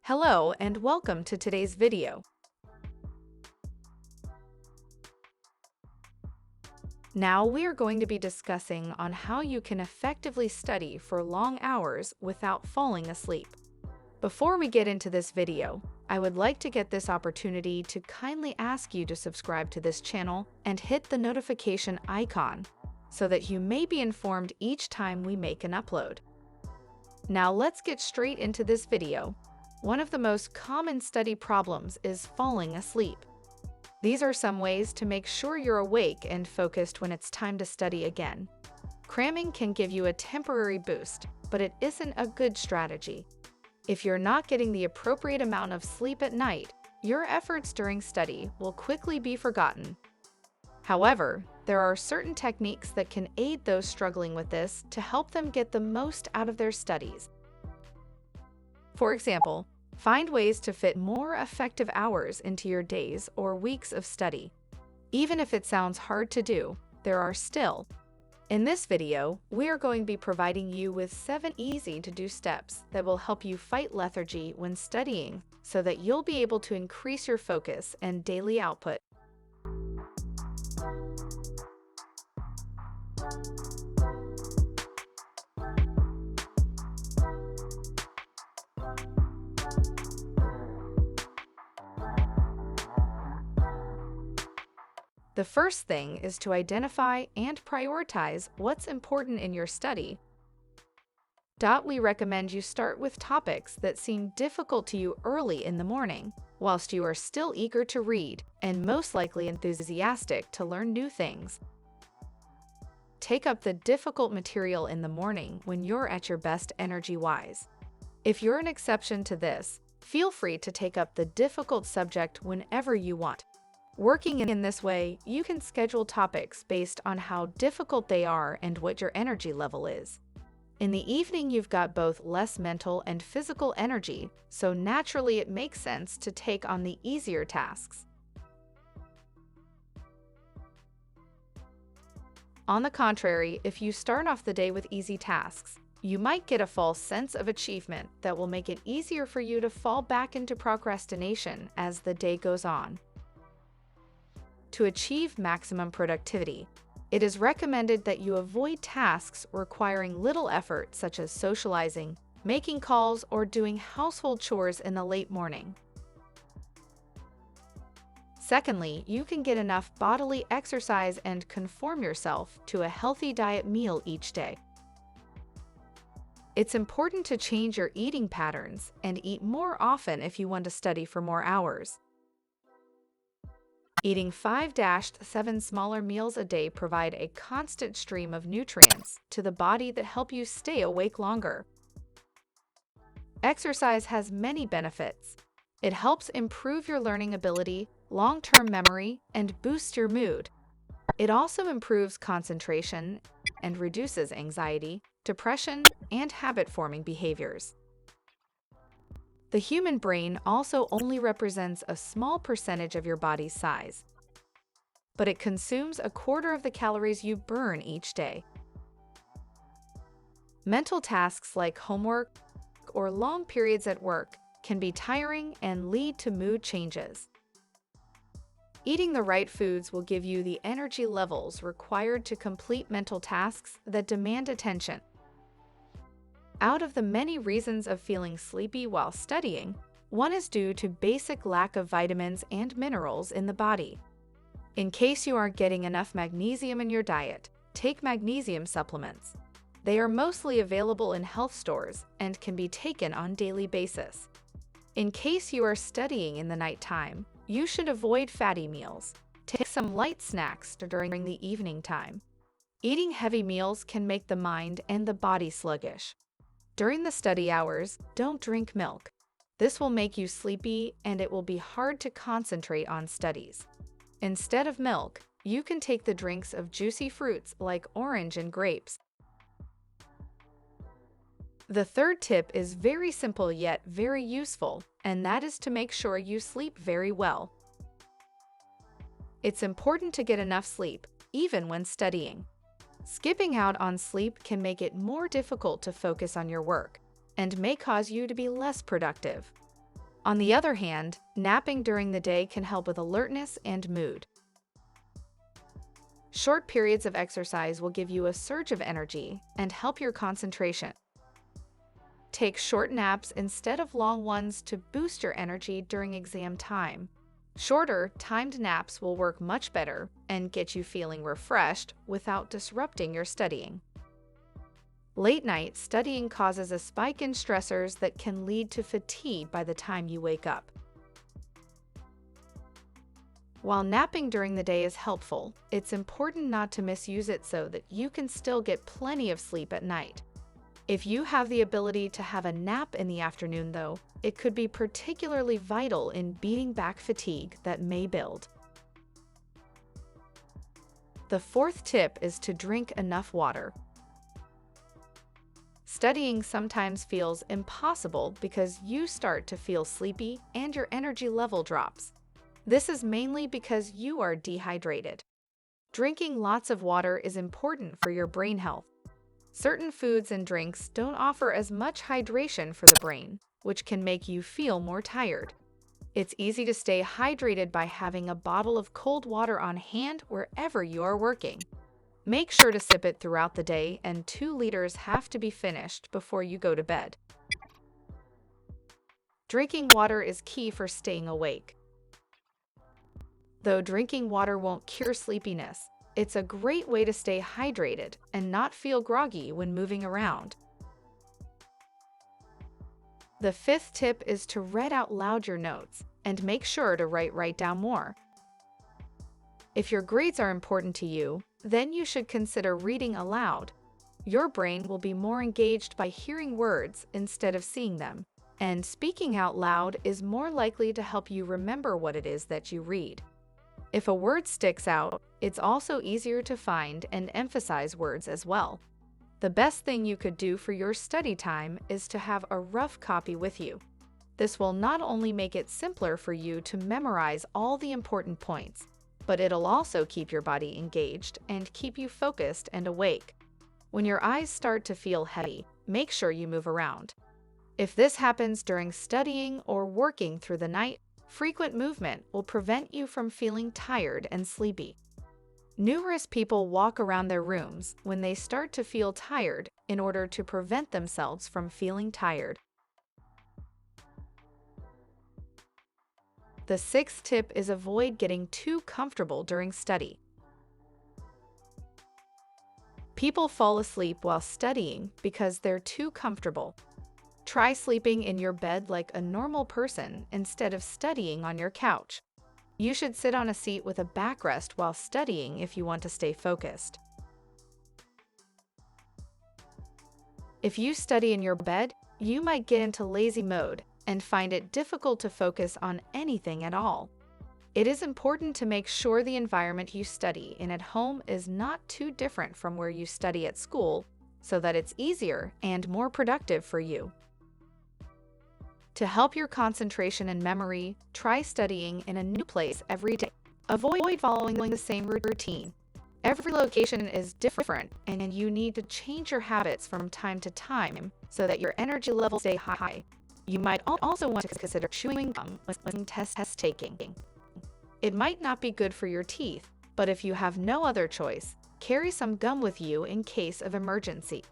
Hello and welcome to today's video. Now we are going to be discussing on how you can effectively study for long hours without falling asleep. Before we get into this video, I would like to get this opportunity to kindly ask you to subscribe to this channel and hit the notification icon so that you may be informed each time we make an upload. Now let's get straight into this video. One of the most common study problems is falling asleep. These are some ways to make sure you're awake and focused when it's time to study again. Cramming can give you a temporary boost, but it isn't a good strategy. If you're not getting the appropriate amount of sleep at night, your efforts during study will quickly be forgotten. However, there are certain techniques that can aid those struggling with this to help them get the most out of their studies. For example, find ways to fit more effective hours into your days or weeks of study. Even if it sounds hard to do, there are still. In this video, we are going to be providing you with 7 easy-to-do steps that will help you fight lethargy when studying so that you'll be able to increase your focus and daily output. The first thing is to identify and prioritize what's important in your study. We recommend you start with topics that seem difficult to you early in the morning, whilst you are still eager to read and most likely enthusiastic to learn new things. Take up the difficult material in the morning when you're at your best energy-wise. If you're an exception to this, feel free to take up the difficult subject whenever you want. Working in this way, you can schedule topics based on how difficult they are and what your energy level is. In the evening, you've got both less mental and physical energy, so naturally it makes sense to take on the easier tasks. On the contrary, if you start off the day with easy tasks, you might get a false sense of achievement that will make it easier for you to fall back into procrastination as the day goes on. To achieve maximum productivity, it is recommended that you avoid tasks requiring little effort such as socializing, making calls, or doing household chores in the late morning. Secondly, you can get enough bodily exercise and conform yourself to a healthy diet meal each day. It's important to change your eating patterns and eat more often if you want to study for more hours. Eating 5-7 smaller meals a day provide a constant stream of nutrients to the body that help you stay awake longer. Exercise has many benefits. It helps improve your learning ability, long-term memory, and boosts your mood. It also improves concentration and reduces anxiety, depression, and habit-forming behaviors. The human brain also only represents a small percentage of your body's size, but it consumes a quarter of the calories you burn each day. Mental tasks like homework or long periods at work can be tiring and lead to mood changes. Eating the right foods will give you the energy levels required to complete mental tasks that demand attention. Out of the many reasons of feeling sleepy while studying, one is due to basic lack of vitamins and minerals in the body. In case you aren't getting enough magnesium in your diet, take magnesium supplements. They are mostly available in health stores and can be taken on a daily basis. In case you are studying in the nighttime, you should avoid fatty meals. Take some light snacks during the evening time. Eating heavy meals can make the mind and the body sluggish. During the study hours, don't drink milk. This will make you sleepy and it will be hard to concentrate on studies. Instead of milk, you can take the drinks of juicy fruits like orange and grapes. The third tip is very simple yet very useful, and that is to make sure you sleep very well. It's important to get enough sleep, even when studying. Skipping out on sleep can make it more difficult to focus on your work and may cause you to be less productive. On the other hand, napping during the day can help with alertness and mood. Short periods of exercise will give you a surge of energy and help your concentration. Take short naps instead of long ones to boost your energy during exam time. Shorter, timed naps will work much better and get you feeling refreshed without disrupting your studying. Late night studying causes a spike in stressors that can lead to fatigue by the time you wake up. While napping during the day is helpful, it's important not to misuse it so that you can still get plenty of sleep at night. If you have the ability to have a nap in the afternoon, though, it could be particularly vital in beating back fatigue that may build. The fourth tip is to drink enough water. Studying sometimes feels impossible because you start to feel sleepy and your energy level drops. This is mainly because you are dehydrated. Drinking lots of water is important for your brain health. Certain foods and drinks don't offer as much hydration for the brain, which can make you feel more tired. It's easy to stay hydrated by having a bottle of cold water on hand wherever you are working. Make sure to sip it throughout the day, and 2 liters have to be finished before you go to bed. Drinking water is key for staying awake. Though drinking water won't cure sleepiness, it's a great way to stay hydrated and not feel groggy when moving around. The fifth tip is to read out loud your notes and make sure to write down more. If your grades are important to you, then you should consider reading aloud. Your brain will be more engaged by hearing words instead of seeing them, and speaking out loud is more likely to help you remember what it is that you read. If a word sticks out, it's also easier to find and emphasize words as well. The best thing you could do for your study time is to have a rough copy with you. This will not only make it simpler for you to memorize all the important points, but it'll also keep your body engaged and keep you focused and awake. When your eyes start to feel heavy, make sure you move around. If this happens during studying or working through the night, frequent movement will prevent you from feeling tired and sleepy. Numerous people walk around their rooms when they start to feel tired in order to prevent themselves from feeling tired. The sixth tip is avoid getting too comfortable during study. People fall asleep while studying because they're too comfortable. Try sleeping in your bed like a normal person instead of studying on your couch. You should sit on a seat with a backrest while studying if you want to stay focused. If you study in your bed, you might get into lazy mode and find it difficult to focus on anything at all. It is important to make sure the environment you study in at home is not too different from where you study at school, so that it's easier and more productive for you. To help your concentration and memory, try studying in a new place every day. Avoid following the same routine. Every location is different, and you need to change your habits from time to time so that your energy levels stay high. You might also want to consider chewing gum when test taking. It might not be good for your teeth, but if you have no other choice, carry some gum with you in case of emergency.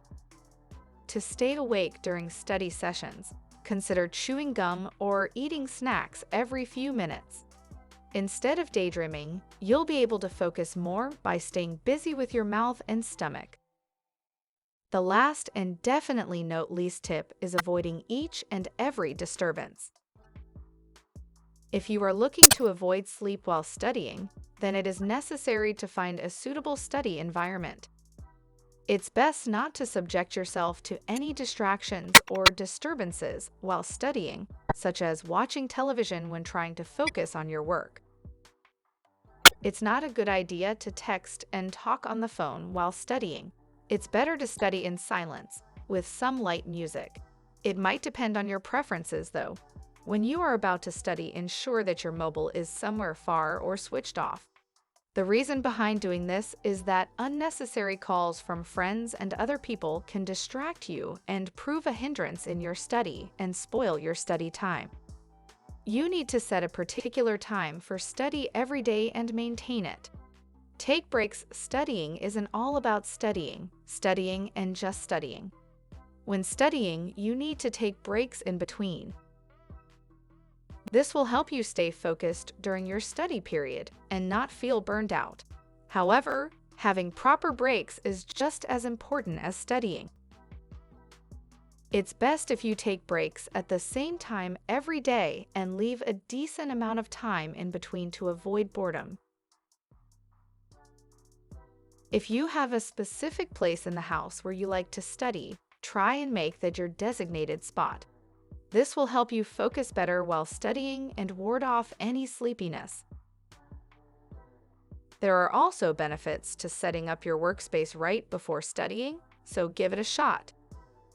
To stay awake during study sessions, consider chewing gum or eating snacks every few minutes. Instead of daydreaming, you'll be able to focus more by staying busy with your mouth and stomach. The last and definitely not least tip is avoiding each and every disturbance. If you are looking to avoid sleep while studying, then it is necessary to find a suitable study environment. It's best not to subject yourself to any distractions or disturbances while studying, such as watching television when trying to focus on your work. It's not a good idea to text and talk on the phone while studying. It's better to study in silence, with some light music. It might depend on your preferences, though. When you are about to study, ensure that your mobile is somewhere far or switched off. The reason behind doing this is that unnecessary calls from friends and other people can distract you and prove a hindrance in your study and spoil your study time. You need to set a particular time for study every day and maintain it. Take breaks. Studying isn't all about studying, and just studying. When studying, you need to take breaks in between. This will help you stay focused during your study period and not feel burned out. However, having proper breaks is just as important as studying. It's best if you take breaks at the same time every day and leave a decent amount of time in between to avoid boredom. If you have a specific place in the house where you like to study, try and make that your designated spot. This will help you focus better while studying and ward off any sleepiness. There are also benefits to setting up your workspace right before studying, so give it a shot.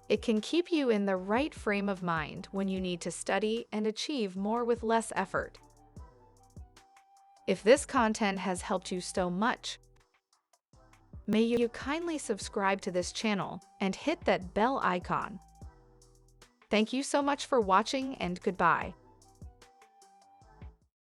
It can keep you in the right frame of mind when you need to study and achieve more with less effort. If this content has helped you so much, may you kindly subscribe to this channel and hit that bell icon. Thank you so much for watching, and goodbye.